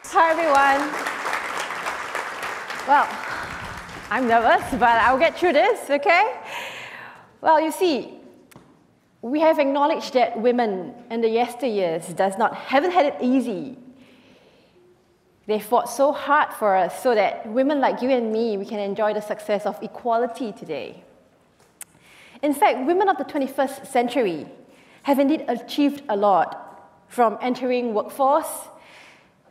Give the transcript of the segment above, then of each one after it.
Hi, everyone. Well, I'm nervous, but I'll get through this, okay? Well, you see, we have acknowledged that women in the yesteryears haven't had it easy. They fought so hard for us so that women like you and me, we can enjoy the success of equality today. In fact, women of the 21st century have indeed achieved a lot, from entering workforce,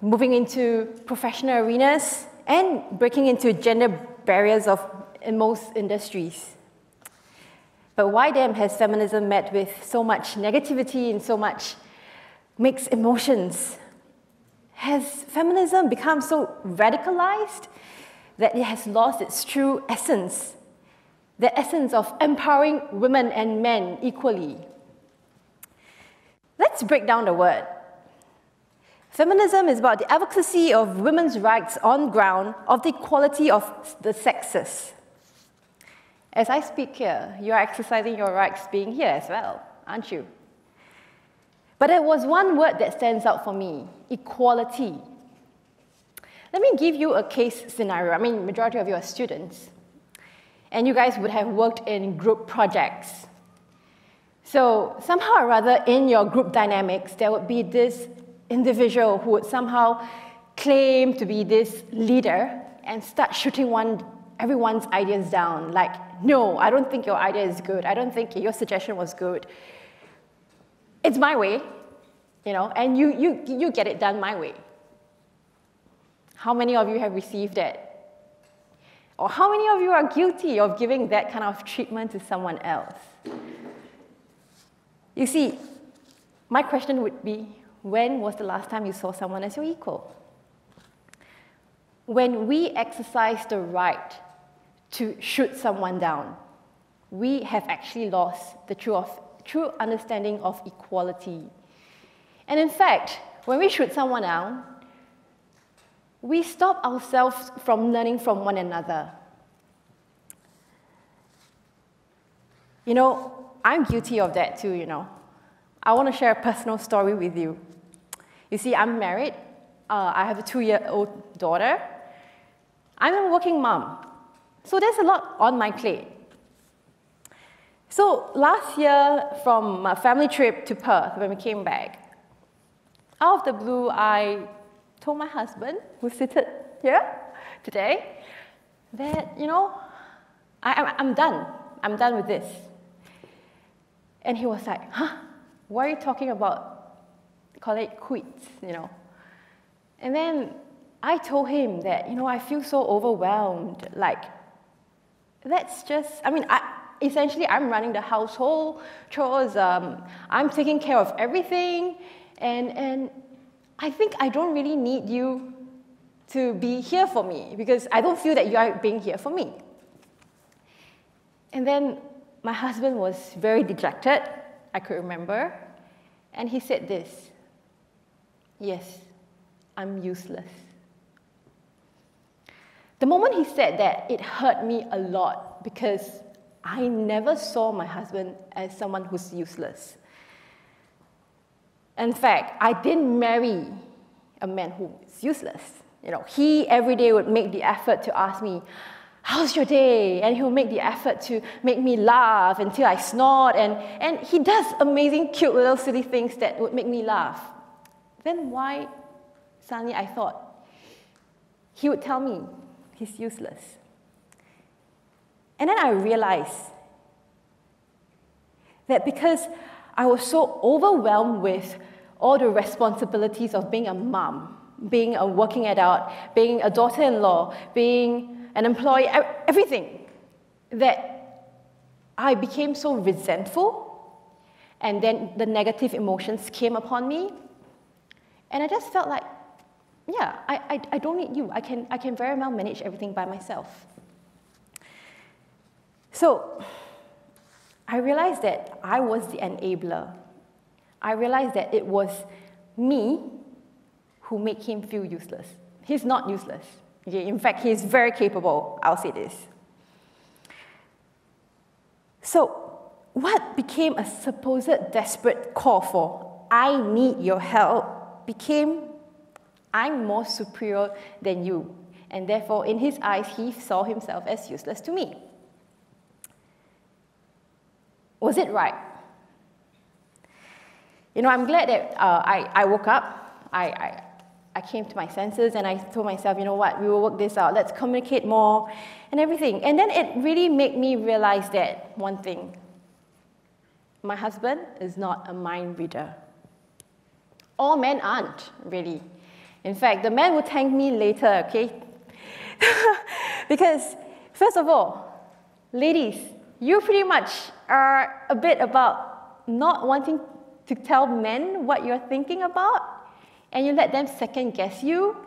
moving into professional arenas, and breaking into gender barriers in most industries. But why then has feminism met with so much negativity and so much mixed emotions? Has feminism become so radicalized that it has lost its true essence, the essence of empowering women and men equally? Let's break down the word. Feminism is about the advocacy of women's rights on ground of the equality of the sexes. As I speak here, you are exercising your rights being here as well, aren't you? But there was one word that stands out for me: equality. Let me give you a case scenario. I mean, majority of you are students, and you guys would have worked in group projects. So somehow or other, in your group dynamics, there would be this individual who would somehow claim to be this leader and start shooting everyone's ideas down. Like, no, I don't think your idea is good. I don't think your suggestion was good. It's my way, you know, and you get it done my way. How many of you have received that? Or how many of you are guilty of giving that kind of treatment to someone else? You see, my question would be, when was the last time you saw someone as your equal? When we exercise the right to shoot someone down, we have actually lost the true understanding of equality. And in fact, when we shoot someone down, we stop ourselves from learning from one another. You know, I'm guilty of that too, you know. I want to share a personal story with you. You see, I'm married. I have a 2-year-old daughter. I'm a working mom. So there's a lot on my plate. So last year, from a family trip to Perth, when we came back, out of the blue, I told my husband, who's seated here today, that, you know, I'm done. I'm done with this. And he was like, huh? What are you talking about? Call it quits, you know. And then I told him that, you know, I feel so overwhelmed. Like, that's just, I mean, essentially, I'm running the household chores. I'm taking care of everything. And I think I don't really need you to be here for me, because I don't feel that you are being here for me. And then my husband was very dejected, I could remember. And he said this: yes, I'm useless. The moment he said that, it hurt me a lot, because I never saw my husband as someone who's useless. In fact, I didn't marry a man who is useless. You know, he every day would make the effort to ask me, how's your day? And he'll make the effort to make me laugh until I snort, and he does amazing, cute little silly things that would make me laugh. Then why, suddenly I thought, he would tell me he's useless. And then I realized that because I was so overwhelmed with all the responsibilities of being a mom, being a working adult, being a daughter-in-law, being an employee, everything, that I became so resentful, and then the negative emotions came upon me, and I just felt like, yeah, I don't need you. I can very well manage everything by myself. So I realized that I was the enabler. I realized that it was me who made him feel useless. He's not useless. Okay? In fact, he's very capable. I'll say this. So what became a supposed desperate call for, I need your help, became I'm more superior than you. And therefore, in his eyes, he saw himself as useless to me. Was it right? You know, I'm glad that I woke up. I came to my senses and I told myself, you know what, we will work this out. Let's communicate more and everything. And then it really made me realize that one thing. My husband is not a mind reader. All men aren't, really. In fact, the man will thank me later, okay? Because, first of all, ladies, you pretty much are a bit about not wanting to tell men what you're thinking about, and you let them second guess you,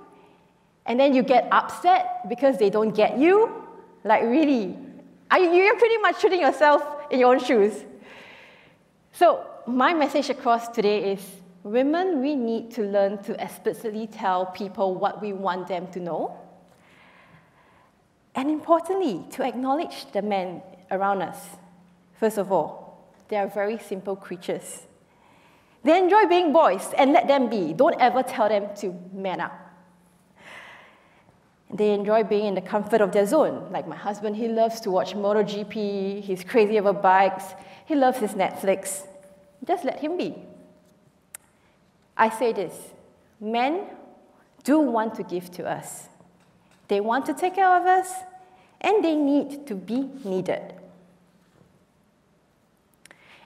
and then you get upset because they don't get you. Like, really, you're pretty much shooting yourself in your own shoes. So, my message across today is, women, we need to learn to explicitly tell people what we want them to know. And importantly, to acknowledge the men around us. First of all, they are very simple creatures. They enjoy being boys, and let them be. Don't ever tell them to man up. They enjoy being in the comfort of their zone. Like my husband, he loves to watch MotoGP, he's crazy over bikes, he loves his Netflix. Just let him be. I say this, men do want to give to us. They want to take care of us, and they need to be needed.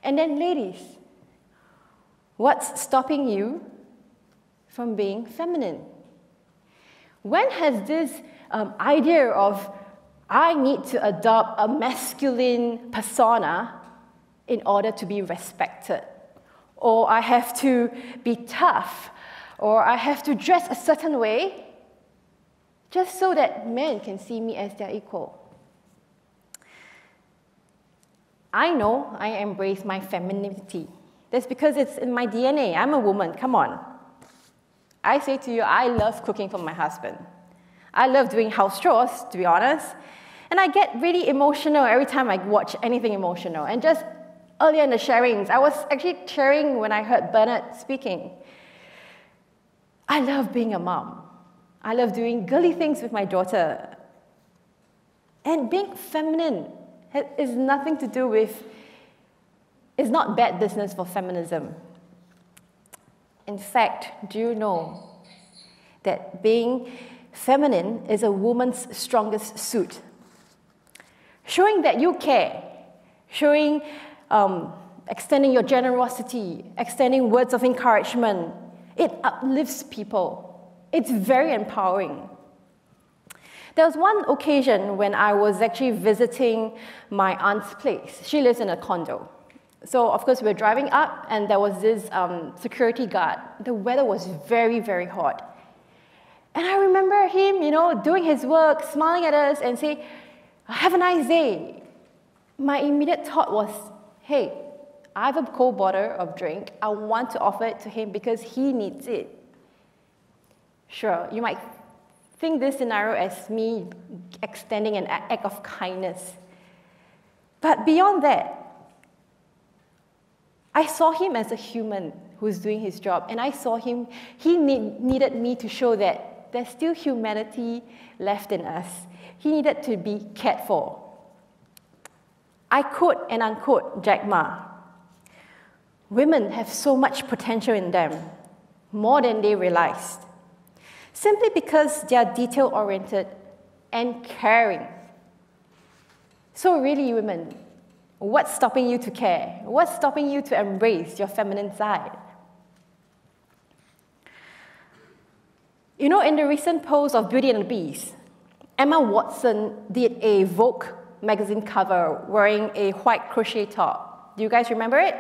And then ladies, what's stopping you from being feminine? When has this idea of, I need to adopt a masculine persona in order to be respected, or I have to be tough, or I have to dress a certain way, just so that men can see me as their equal? I know I embrace my femininity. That's because it's in my DNA. I'm a woman, come on. I say to you, I love cooking for my husband. I love doing house chores, to be honest. And I get really emotional every time I watch anything emotional. And just earlier in the sharings, I was actually sharing when I heard Bernard speaking. I love being a mom. I love doing girly things with my daughter. And being feminine is nothing to do with, it's not bad business for feminism. In fact, do you know that being feminine is a woman's strongest suit? Showing that you care, showing, extending your generosity, extending words of encouragement, it uplifts people. It's very empowering. There was one occasion when I was actually visiting my aunt's place. She lives in a condo. So, of course, we were driving up, and there was this security guard. The weather was very, very hot. And I remember him, you know, doing his work, smiling at us, and saying, "Have a nice day." My immediate thought was, hey, I have a cold bottle of drink. I want to offer it to him because he needs it. Sure, you might think this scenario as me extending an act of kindness. But beyond that, I saw him as a human who's doing his job, and I saw him, he needed me to show that there's still humanity left in us. He needed to be cared for. I quote and unquote Jack Ma. Women have so much potential in them, more than they realized, simply because they are detail-oriented and caring. So really, women, what's stopping you to care? What's stopping you to embrace your feminine side? You know, in the recent post of Beauty and the Beast, Emma Watson did a Vogue magazine cover wearing a white crochet top. Do you guys remember it?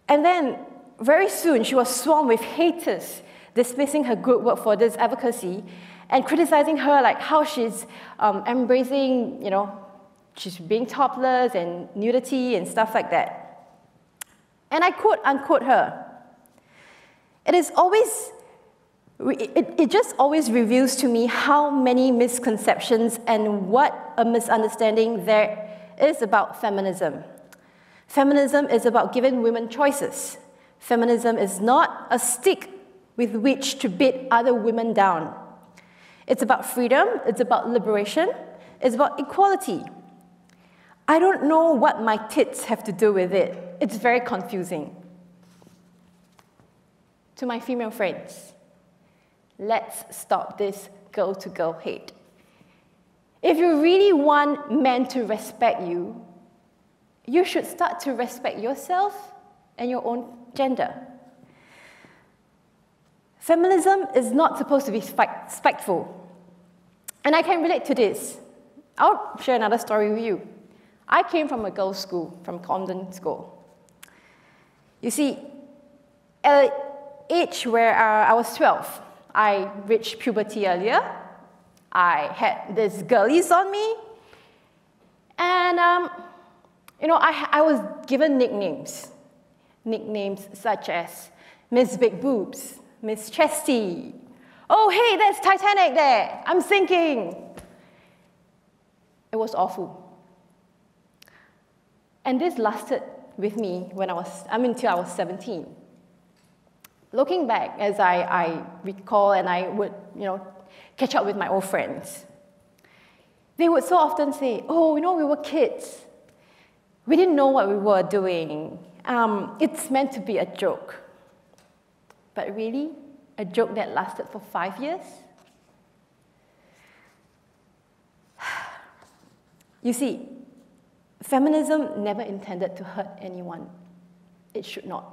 And then, very soon, she was swarmed with haters dismissing her good work for this advocacy and criticizing her, like how she's embracing, you know, she's being topless and nudity and stuff like that. And I quote, unquote her. It just always reveals to me how many misconceptions and what a misunderstanding there is about feminism. Feminism is about giving women choices. Feminism is not a stick with which to beat other women down. It's about freedom, it's about liberation, it's about equality. I don't know what my tits have to do with it. It's very confusing. To my female friends, let's stop this girl-to-girl hate. If you really want men to respect you, you should start to respect yourself and your own gender. Feminism is not supposed to be spiteful. And I can relate to this. I'll share another story with you. I came from a girls' school, from Condon School. You see, at an age where I was 12, I reached puberty earlier. I had these girlies on me. And, I was given nicknames. Nicknames such as Miss Big Boobs, Miss Chesty. Oh, hey, there's Titanic there. I'm sinking. It was awful. And this lasted with me until I was 17. Looking back, as I recall and I would, catch up with my old friends, they would so often say, oh, we were kids. We didn't know what we were doing. It's meant to be a joke. But really, a joke that lasted for 5 years? You see, feminism never intended to hurt anyone. It should not.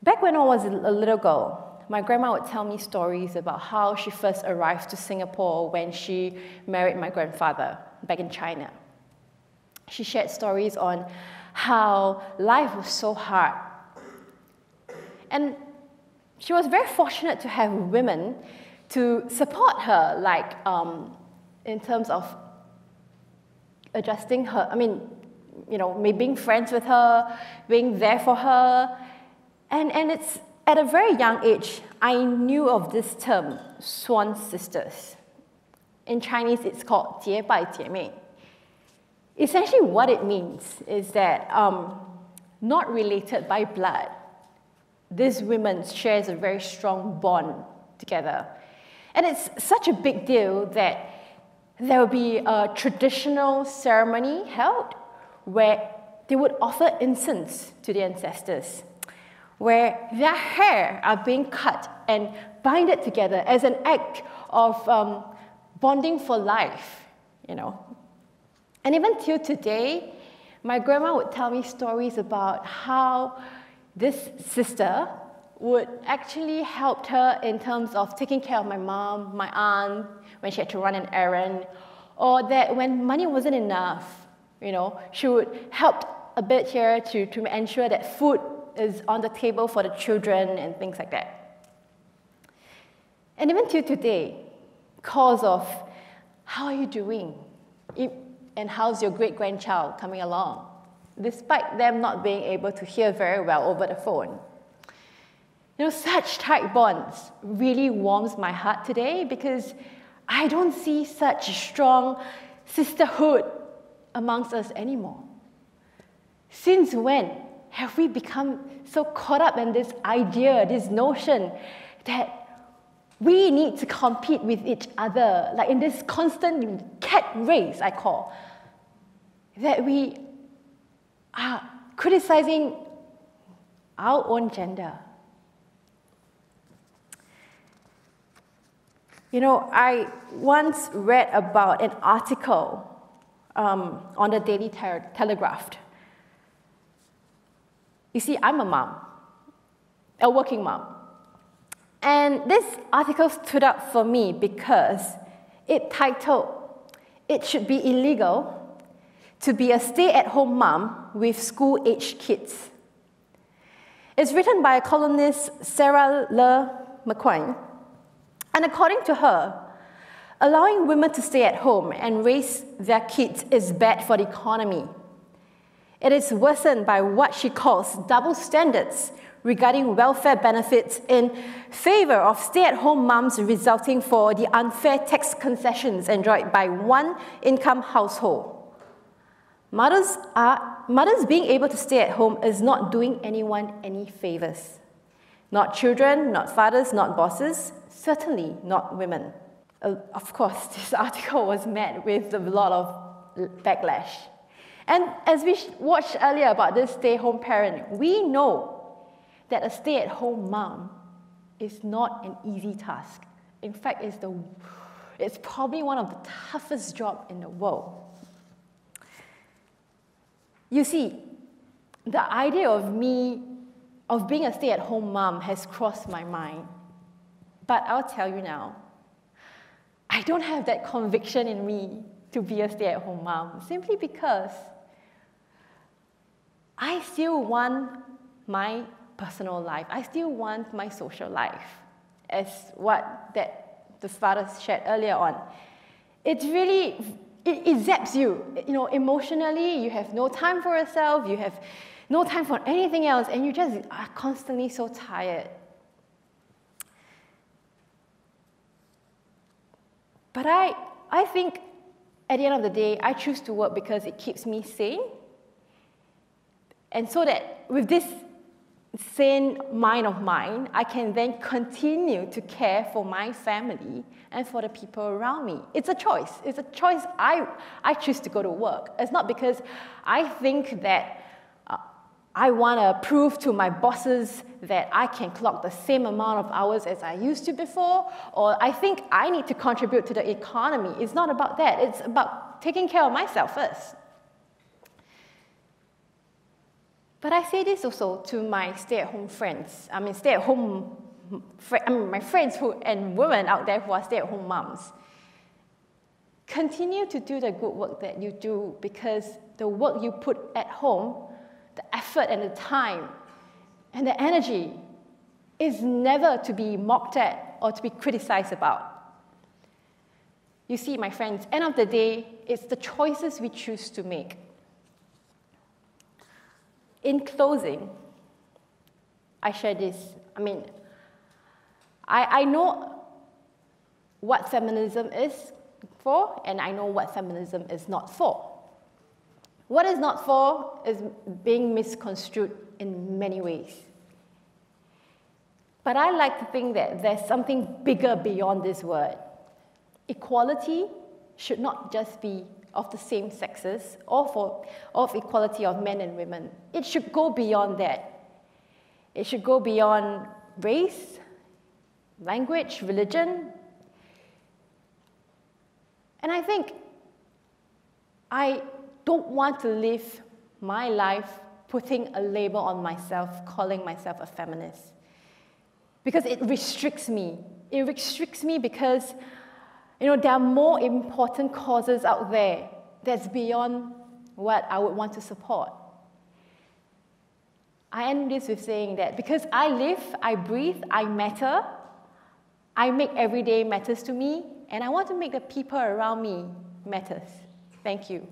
Back when I was a little girl, my grandma would tell me stories about how she first arrived to Singapore when she married my grandfather back in China. She shared stories on how life was so hard. And she was very fortunate to have women to support her, like in terms of adjusting her, maybe being friends with her, being there for her. And it's at a very young age, I knew of this term, swan sisters. In Chinese, it's called 结拜姐妹. Essentially, what it means is that not related by blood, these women shares a very strong bond together. And it's such a big deal that there will be a traditional ceremony held where they would offer incense to the ancestors, where their hair are being cut and binded together as an act of bonding for life, And even till today, my grandma would tell me stories about how this sister would actually help her in terms of taking care of my mom, my aunt, when she had to run an errand, or that when money wasn't enough, she would help a bit here to ensure that food is on the table for the children and things like that. And even till today, calls of, how are you doing? And how's your great-grandchild coming along? Despite them not being able to hear very well over the phone. Such tight bonds really warms my heart today because I don't see such strong sisterhood amongst us anymore. Since when have we become so caught up in this idea, this notion that we need to compete with each other, like in this constant cat race, I call, that we are criticizing our own gender? I once read about an article on the Daily Telegraph. You see, I'm a mom, a working mom. And this article stood out for me because it titled, "It should be illegal to be a stay-at-home mom with school-aged kids." It's written by columnist Sarah Le McQueen. And according to her, allowing women to stay at home and raise their kids is bad for the economy. It is worsened by what she calls double standards regarding welfare benefits in favor of stay-at-home moms, resulting for the unfair tax concessions enjoyed by one-income household. Mothers being able to stay at home is not doing anyone any favors. Not children, not fathers, not bosses, certainly not women. Of course, this article was met with a lot of backlash. And as we watched earlier about this stay-home parent, we know that a stay-at-home mom is not an easy task. In fact, it's probably one of the toughest jobs in the world. You see, the idea of being a stay-at-home mom has crossed my mind. But I'll tell you now, I don't have that conviction in me to be a stay-at-home mom, simply because I still want my personal life. I still want my social life, as what the father shared earlier on. It's really, it zaps you. Emotionally, you have no time for yourself, you have no time for anything else, and you just are constantly so tired. But I think at the end of the day, I choose to work because it keeps me sane. And so that with this sane mind of mine, I can then continue to care for my family and for the people around me. It's a choice. It's a choice I choose to go to work. It's not because I think that I want to prove to my bosses that I can clock the same amount of hours as I used to before, or I think I need to contribute to the economy. It's not about that. It's about taking care of myself first. But I say this also to my stay-at-home friends. My friends and women out there who are stay-at-home moms. Continue to do the good work that you do, because the work you put at home, the effort and the time and the energy, is never to be mocked at or to be criticized about. You see, my friends, end of the day, it's the choices we choose to make. In closing, I share this. I know what feminism is for, and I know what feminism is not for. What is not for is being misconstrued in many ways. But I like to think that there's something bigger beyond this word. Equality should not just be of the same sexes or of equality of men and women. It should go beyond that. It should go beyond race, language, religion. And I think I don't want to live my life putting a label on myself, calling myself a feminist. Because it restricts me. It restricts me because there are more important causes out there that's beyond what I would want to support. I end this with saying that because I live, I breathe, I matter, I make every day matters to me, and I want to make the people around me matters. Thank you.